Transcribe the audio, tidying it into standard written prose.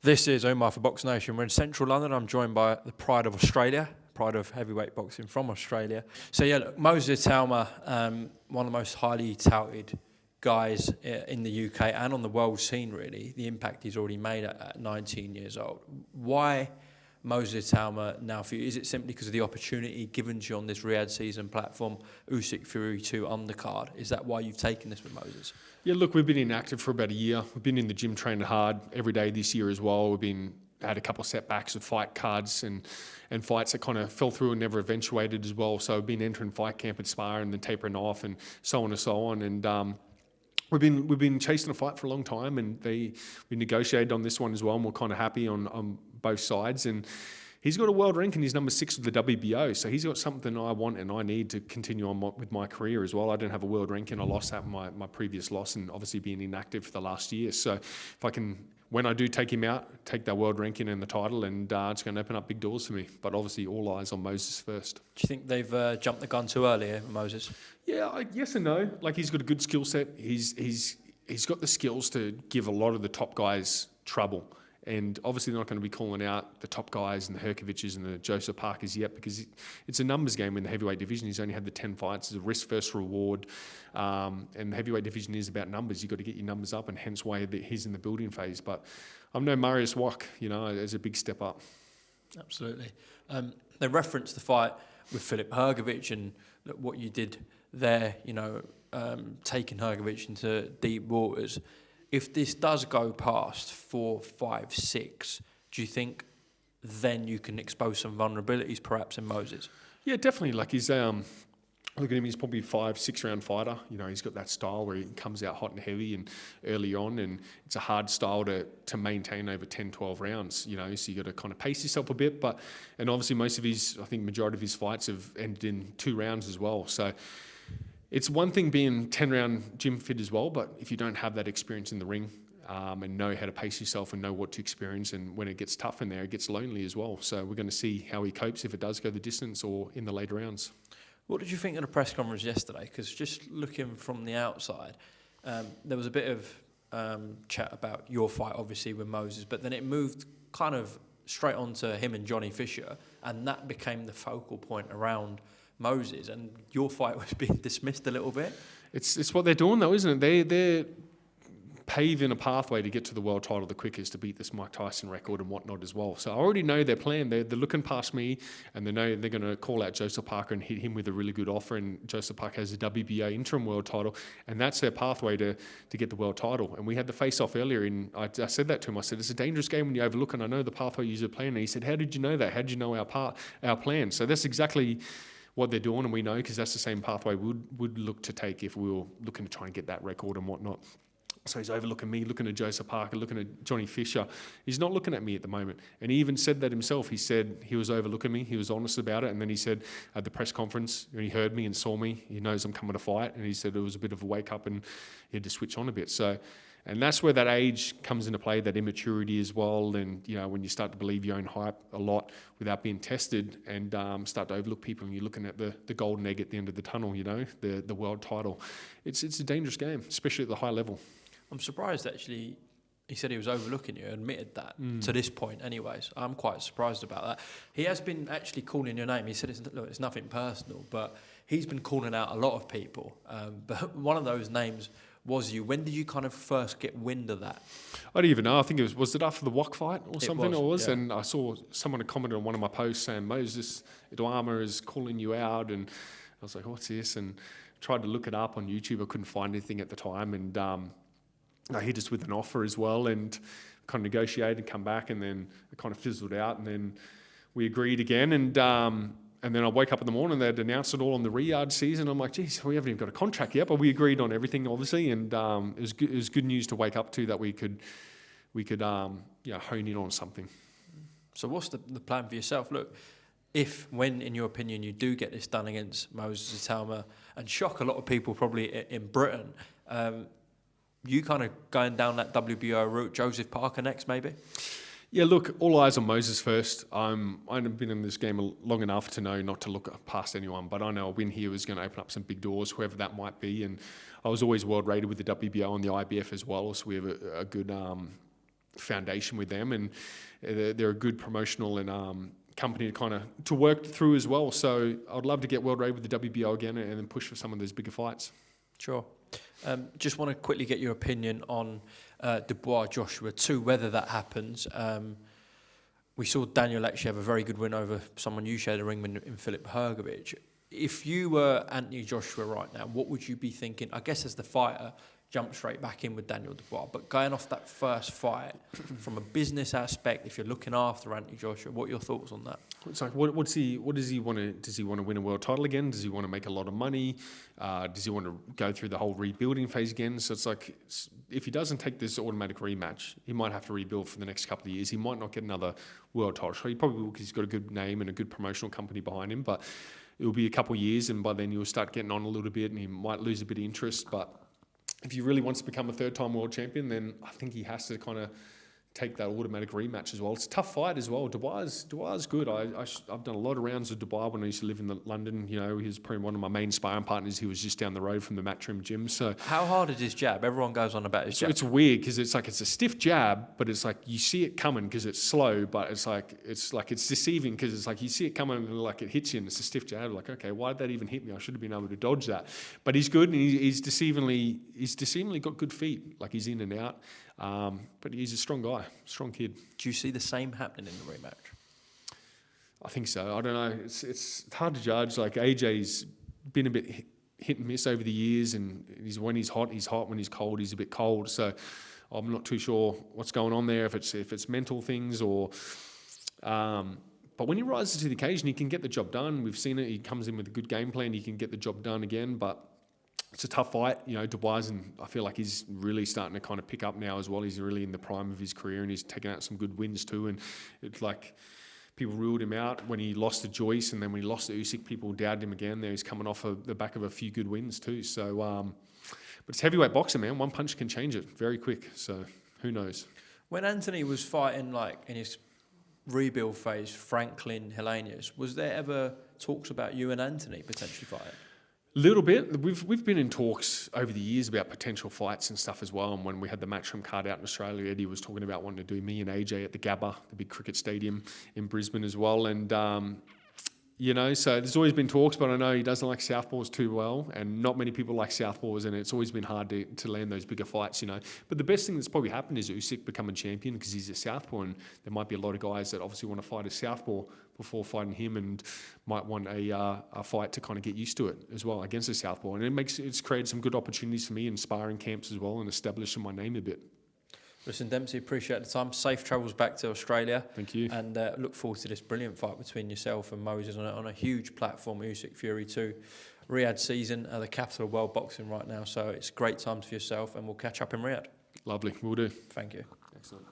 This is Umar for BoxNation. We're in central London. I'm joined by the pride of Australia, pride of heavyweight boxing from Australia. So yeah, look, Moses Itauma, one of the most highly touted guys in the UK and on the world scene really. The impact he's already made at 19 years old. Why Moses Itauma now for you? Is it simply because of the opportunity given to you on this Riyadh season platform, Usyk Fury 2 undercard? Is that why you've taken this with Moses? Yeah, look, we've been inactive for about a year. We've been in the gym training hard every day this year as well. Had a couple of setbacks with fight cards and fights that kind of fell through and never eventuated as well. So we've been entering fight camp and spar and then tapering off and so on and so on. And we've been chasing a fight for a long time, and we negotiated on this one as well, and we're kind of happy on both sides. And he's got a world ranking. He's number 6 with the WBO, so he's got something I want and I need to continue on with my career as well. I don't have a world ranking. I lost that in my previous loss, and obviously being inactive for the last year. So if I can, when I do take him out, take that world ranking and the title, and it's going to open up big doors for me. But obviously all eyes on Moses first. Do you think they've jumped the gun too early here, Moses? Yeah, yes and no. Like, he's got a good skill set. He's got the skills to give a lot of the top guys trouble. And obviously they're not going to be calling out the top guys and the Herkoviches and the Joseph Parkers yet, because it's a numbers game in the heavyweight division. He's only had the 10 fights. It's a risk versus reward. And the heavyweight division is about numbers. You've got to get your numbers up, and hence why he's in the building phase. But I'm no Marius Wack, as a big step up. Absolutely. They referenced the fight with Filip Hrgović and what you did there, taking Hrgović into deep waters. If this does go past 4, 5, 6, do you think then you can expose some vulnerabilities perhaps in Moses? Yeah, definitely. Like, he's look at him, he's probably a 5-6 round fighter. He's got that style where he comes out hot and heavy and early on, and it's a hard style to maintain over 10, 12 rounds, so you got to kind of pace yourself a bit. And obviously majority of his fights have ended in 2 rounds as well. So it's one thing being 10-round gym fit as well, but if you don't have that experience in the ring and know how to pace yourself and know what to experience, and when it gets tough in there, it gets lonely as well. So we're going to see how he copes if it does go the distance or in the later rounds. What did you think of the press conference yesterday? Because just looking from the outside, there was a bit of chat about your fight, obviously, with Moses, but then it moved kind of straight onto him and Johnny Fisher, and that became the focal point around Moses, and your fight was being dismissed a little bit. It's what they're doing though, isn't it? They're paving a pathway to get to the world title the quickest, to beat this Mike Tyson record and whatnot as well. So I already know their plan. They're looking past me, and they know they're going to call out Joseph Parker and hit him with a really good offer, and Joseph Parker has a WBO interim world title, and that's their pathway to get the world title. And we had the face-off earlier, and I said that to him. I said, it's a dangerous game when you overlook, and I know the pathway you're playing. And he said, how did you know that? How did you know our plan? So that's exactly what they're doing, and we know, because that's the same pathway would look to take if we were looking to try and get that record and whatnot. So he's overlooking me, looking at Joseph Parker, looking at Johnny Fisher. He's not looking at me at the moment. And he even said that himself. He said he was overlooking me. He was honest about it. And then he said at the press conference, when he heard me and saw me, he knows I'm coming to fight. And he said it was a bit of a wake up, and he had to switch on a bit. So, and that's where that age comes into play, that immaturity as well. And, when you start to believe your own hype a lot without being tested, and start to overlook people, and you're looking at the golden egg at the end of the tunnel, the world title. It's a dangerous game, especially at the high level. I'm surprised, actually. He said he was overlooking you, admitted that to this point anyways. I'm quite surprised about that. He has been actually calling your name. He said it's nothing personal, but he's been calling out a lot of people. But one of those names was you. When did you kind of first get wind of that? I don't even know. I think was it after the Wok fight or something? It was. Yeah. And I saw someone had commented on one of my posts saying, Moses Itauma is calling you out. And I was like, what's this? And tried to look it up on YouTube. I couldn't find anything at the time. And I hit us with an offer as well, and kind of negotiated and come back, and then it kind of fizzled out, and then we agreed again, and then I wake up in the morning, they'd announced it all on the Riyadh season. I'm like, geez, we haven't even got a contract yet, but we agreed on everything, obviously, and it was good news to wake up to, that we could hone in on something. So what's the plan for yourself? Look, when, in your opinion, you do get this done against Moses Itauma, and shock a lot of people probably in Britain, you kind of going down that WBO route, Joseph Parker next, maybe? Yeah, look, all eyes on Moses first. I've been in this game long enough to know not to look past anyone, but I know a win here was going to open up some big doors, whoever that might be. And I was always world rated with the WBO and the IBF as well, so we have a good foundation with them, and they're a good promotional and company to work through as well. So I'd love to get world rated with the WBO again and then push for some of those bigger fights. Sure. Just want to quickly get your opinion on Dubois Joshua 2, whether that happens. We saw Daniel actually have a very good win over someone you shared a ring with in Filip Hrgovic. If you were Anthony Joshua right now, what would you be thinking? I guess as the fighter, jump straight back in with Daniel Dubois. But going off that first fight, from a business aspect, if you're looking after Anthony Joshua, what are your thoughts on that? It's like, what does he want to? Does he want to win a world title again? Does he want to make a lot of money? Does he want to go through the whole rebuilding phase again? So it's like, if he doesn't take this automatic rematch, he might have to rebuild for the next couple of years. He might not get another world title. So he probably will, because he's got a good name and a good promotional company behind him. But it will be a couple of years, and by then you'll start getting on a little bit, and he might lose a bit of interest. But if he really wants to become a third-time world champion, then I think he has to kind of take that automatic rematch as well. It's a tough fight as well. Dubois is good. I've done a lot of rounds with Dubois when I used to live in London. You know, he was probably one of my main sparring partners. He was just down the road from the Matchroom gym. So how hard is his jab? Everyone goes on about his jab. It's weird because it's a stiff jab, but it's like you see it coming because it's slow, but it's deceiving because it's like you see it coming and like it hits you and it's a stiff jab. Like, okay, why did that even hit me? I should have been able to dodge that. But he's good, and he's deceivingly got good feet. Like, he's in and out. But he's a strong guy, strong kid. Do you see the same happening in the rematch? I think so. I don't know. It's hard to judge. Like, AJ's been a bit hit and miss over the years, and when he's hot, he's hot. When he's cold, he's a bit cold. So I'm not too sure what's going on there. If it's mental things or. But when he rises to the occasion, he can get the job done. We've seen it. He comes in with a good game plan. He can get the job done again. But it's a tough fight, you know. Dubois, and I feel like he's really starting to kind of pick up now as well. He's really in the prime of his career, and he's taken out some good wins too. And it's like people ruled him out when he lost to Joyce, and then when he lost to Usyk, people doubted him again. There, he's coming off the back of a few good wins too. So, but it's heavyweight boxing, man. One punch can change it very quick. So who knows? When Anthony was fighting, like in his rebuild phase, Franklin Helenius, was there ever talks about you and Anthony potentially fighting? Little bit. We've been in talks over the years about potential fights and stuff as well. And when we had the Matchroom card out in Australia, Eddie was talking about wanting to do me and AJ at the Gabba, the big cricket stadium in Brisbane as well. And you know, so there's always been talks, but I know he doesn't like southpaws too well, and not many people like southpaws, and it's always been hard to land those bigger fights, you know. But the best thing that's probably happened is Usyk becoming champion because he's a southpaw, and there might be a lot of guys that obviously want to fight a southpaw before fighting him, and might want a fight to kind of get used to it as well against a southpaw. And it's created some good opportunities for me in sparring camps as well, and establishing my name a bit. Listen, Demsey, appreciate the time. Safe travels back to Australia. Thank you. And look forward to this brilliant fight between yourself and Moses on a huge platform, Usyk Fury 2. Riyadh season, the capital of world boxing right now. So it's great times for yourself, and we'll catch up in Riyadh. Lovely. Will do. Thank you. Excellent.